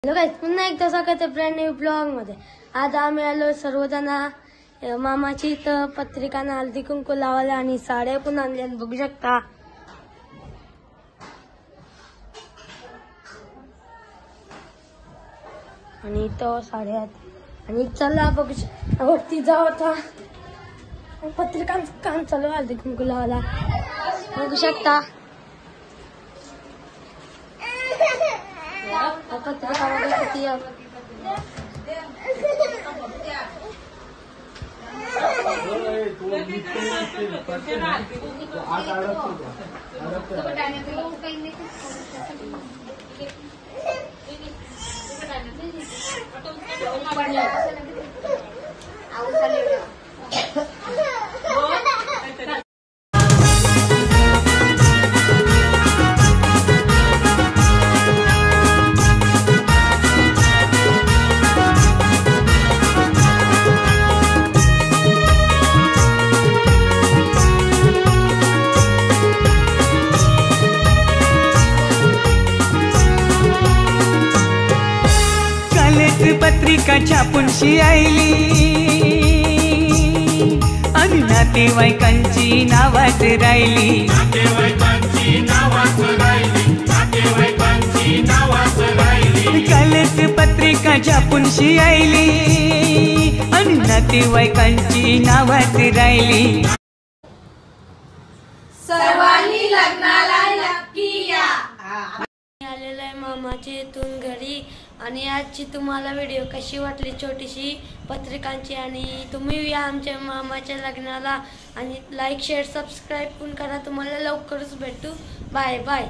Hello guys, पुन्हा एकदा स्वागत आहे ब्रँड न्यू ब्लॉग मध्ये। आज आम्ही आलो सर्वजण मामाची इथं पत्रिकांना हळदी कुंकू लावायला आणि साड्या पण आणल्या बघू शकता। आणि इथं साड्या आहेत आणि चला बघू वरती जाऊ आता। पत्रिकांचं काम चालू आहे हळदी कुंकू लावायला बघू शकता। पत्रिका वगैरे किती पत्रिका छापून शियायली आणि नातेवाईकांची नावात राहिली। कालच पत्रिका छापून शियायली आणि नातेवाईकांची नावात राहिली। सर्वांनी लग्नाला नक्की या। आलेलं आहे मामाच्या इथून घरी आणि आजची तुम्हाला व्हिडिओ कशी वाटली छोटीशी पत्रिकांची आणि तुम्ही या आमच्या मामाच्या लग्नाला आणि लाईक शेअर सबस्क्राईब पण करा। तुम्हाला लवकरच भेटू। Bye bye.